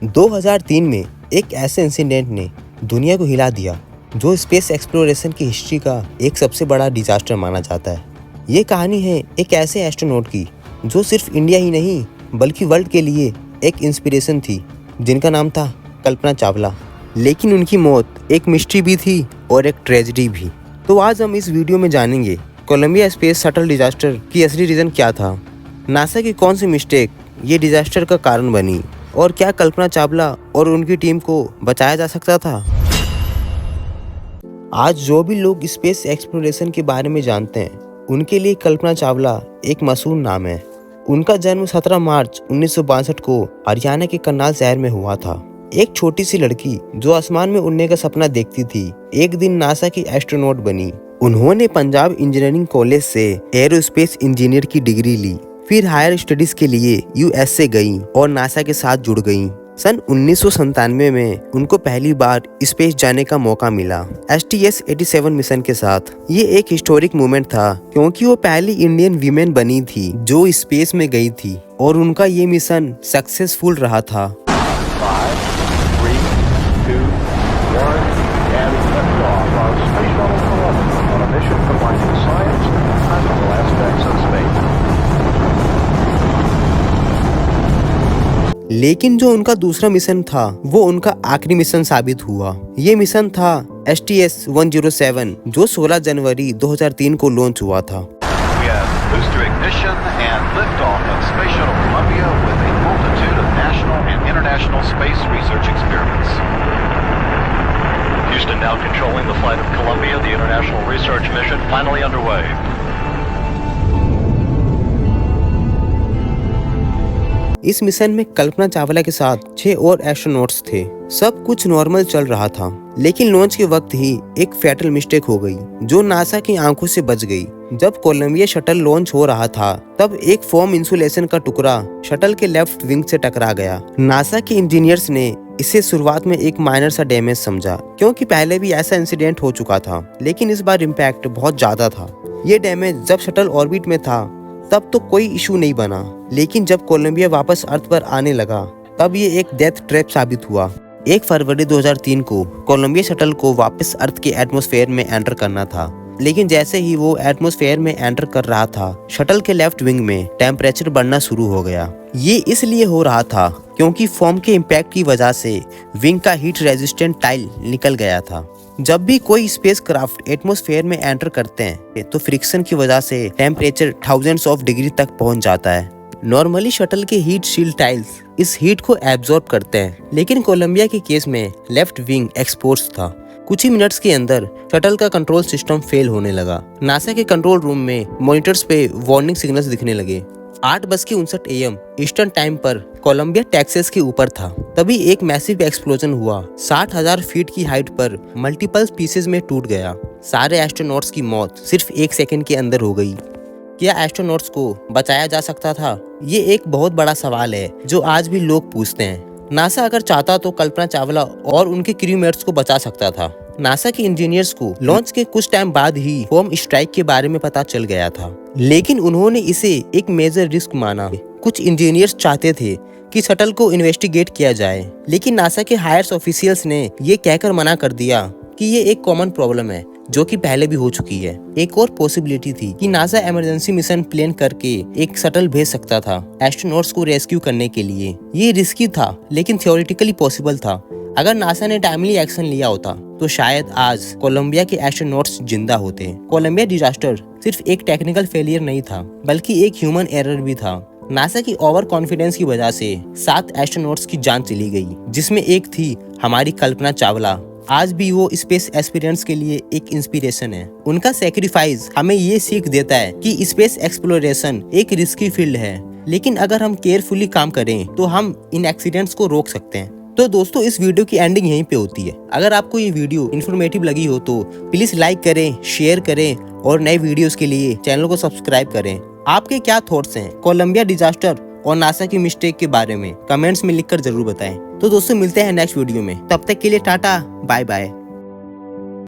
2003 में एक ऐसे इंसिडेंट ने दुनिया को हिला दिया जो स्पेस एक्सप्लोरेशन की हिस्ट्री का एक सबसे बड़ा डिजास्टर माना जाता है। ये कहानी है एक ऐसे एस्ट्रोनॉट की जो सिर्फ इंडिया ही नहीं बल्कि वर्ल्ड के लिए एक इंस्पिरेशन थी, जिनका नाम था कल्पना चावला। लेकिन उनकी मौत एक मिस्ट्री भी थी और एक ट्रेजेडी भी। तो आज हम इस वीडियो में जानेंगे कोलंबिया स्पेस शटल डिजास्टर की असली रीज़न क्या था, नासा की कौन सी मिस्टेक ये डिजास्टर का कारण बनी और क्या कल्पना चावला और उनकी टीम को बचाया जा सकता था। आज जो भी लोग स्पेस एक्सप्लोरेशन के बारे में जानते हैं उनके लिए कल्पना चावला एक मशहूर नाम है। उनका जन्म 17 मार्च 1962 को हरियाणा के करनाल शहर में हुआ था। एक छोटी सी लड़की जो आसमान में उड़ने का सपना देखती थी, एक दिन नासा की एस्ट्रोनॉट बनी। उन्होंने पंजाब इंजीनियरिंग कॉलेज से एरोस्पेस इंजीनियर की डिग्री ली, फिर हायर स्टडीज के लिए यूएसए गई और नासा के साथ जुड़ गई। सन 1997 में उनको पहली बार स्पेस जाने का मौका मिला STS-87 मिशन के साथ। ये एक हिस्टोरिक मूवमेंट था क्योंकि वो पहली इंडियन वीमेन बनी थी जो स्पेस में गई थी और उनका ये मिशन सक्सेसफुल रहा था। 5, 3, 2, 1, and liftoff of Space Shuttle Columbia on a mission combining science and practical aspects of space. लेकिन जो उनका दूसरा मिशन था वो उनका आखिरी मिशन साबित हुआ। ये मिशन था STS-107 जो 16 जनवरी 2003 को लॉन्च हुआ था। We have booster ignition and liftoff of Space Shuttle Columbia with a multitude of national and international space research experiments. Houston now controlling the flight of Columbia, the international research mission finally underway. इस mission में कल्पना चावला के साथ 6 और astronauts थे। सब कुछ normal चल रहा था, लेकिन लॉन्च के वक्त ही एक फैटल मिस्टेक हो गई जो नासा की आंखों से बच गई। जब कोलंबिया शटल लॉन्च हो रहा था तब एक फोम इंसुलेशन का टुकड़ा शटल के लेफ्ट विंग से टकरा गया। नासा के इंजीनियर्स ने इसे शुरुआत में एक माइनर सा डैमेज समझा क्योंकि पहले भी ऐसा इंसिडेंट हो चुका था, लेकिन इस बार इम्पैक्ट बहुत ज्यादा था। ये डैमेज जब शटल ऑर्बिट में था तब तो कोई इशू नहीं बना, लेकिन जब कोलंबिया वापस अर्थ पर आने लगा तब ये एक डेथ ट्रैप साबित हुआ। 1 फरवरी 2003 को कोलंबिया शटल को वापस अर्थ के एटमॉस्फेयर में एंटर करना था, लेकिन जैसे ही वो एटमॉस्फेयर में एंटर कर रहा था शटल के लेफ्ट विंग में टेम्परेचर बढ़ना शुरू हो गया। ये इसलिए हो रहा था क्योंकि फोम के इम्पैक्ट की वजह से विंग का हीट रेजिस्टेंट टाइल निकल गया था। जब भी कोई स्पेसक्राफ्ट एटमॉस्फेयर में एंटर करते हैं तो फ्रिक्शन की वजह से टेम्परेचर थाउजेंड्स ऑफ डिग्री तक पहुंच जाता है। नॉर्मली शटल के हीट शील्ड टाइल्स इस हीट को एब्जॉर्ब करते हैं, लेकिन कोलंबिया के केस में लेफ्ट विंग एक्सपोज्ड था। कुछ ही मिनट्स के अंदर शटल का कंट्रोल सिस्टम फेल होने लगा। नासा के कंट्रोल रूम में मॉनिटर्स पे वार्निंग सिग्नल्स दिखने लगे। 8:59 AM ईस्टर्न टाइम पर कोलंबिया टेक्सास के ऊपर था। तभी एक मैसिव एक्सप्लोजन हुआ। 60,000 फीट की हाइट पर मल्टीपल पीसेज में टूट गया। सारे एस्ट्रोनॉट्स की मौत सिर्फ 1 सेकंड के अंदर हो गई। क्या एस्ट्रोनॉट्स को बचाया जा सकता था? ये एक बहुत बड़ा सवाल है जो आज भी लोग पूछते हैं। नासा अगर चाहता तो कल्पना चावला और उनके क्रूमेट्स को बचा सकता था। नासा के इंजीनियर्स को लॉन्च के कुछ टाइम बाद ही फोम स्ट्राइक के बारे में पता चल गया था, लेकिन उन्होंने इसे एक मेजर रिस्क माना। कुछ इंजीनियर्स चाहते थे कि शटल को इन्वेस्टिगेट किया जाए, लेकिन नासा के हायर ऑफिशियल्स ने ये कहकर मना कर दिया कि ये एक कॉमन प्रॉब्लम है जो कि पहले भी हो चुकी है। एक और पॉसिबिलिटी थी कि नासा इमरजेंसी मिशन प्लान करके एक शटल भेज सकता था एस्ट्रोनॉट्स को रेस्क्यू करने के लिए। ये रिस्की था लेकिन थियोरेटिकली पॉसिबल था। अगर नासा ने टाइमली एक्शन लिया होता तो शायद आज कोलंबिया के एस्ट्रोनॉट्स जिंदा होते। कोलंबिया डिजास्टर सिर्फ एक टेक्निकल फेलियर नहीं था बल्कि एक ह्यूमन एरर भी था। नासा की ओवर कॉन्फिडेंस की वजह से 7 एस्ट्रोनॉट्स की जान चली गई, जिसमें एक थी हमारी कल्पना चावला। आज भी वो स्पेस एस्पिरेंट्स के लिए एक इंस्पिरेशन है। उनका सेक्रीफाइस हमें ये सीख देता है कि स्पेस एक्सप्लोरेशन एक रिस्की फील्ड है, लेकिन अगर हम केयरफुली काम करें तो हम इन एक्सीडेंट्स को रोक सकते हैं। तो दोस्तों, इस वीडियो की एंडिंग यहीं पे होती है। अगर आपको ये वीडियो इन्फॉर्मेटिव लगी हो तो प्लीज लाइक करें, शेयर करें और नए वीडियोस के लिए चैनल को सब्सक्राइब करें। आपके क्या थॉट्स हैं कोलंबिया डिजास्टर और नासा की मिस्टेक के बारे में कमेंट्स में लिखकर जरूर बताएं। तो दोस्तों, मिलते हैं नेक्स्ट वीडियो में। तब तक के लिए टाटा, बाय बाय।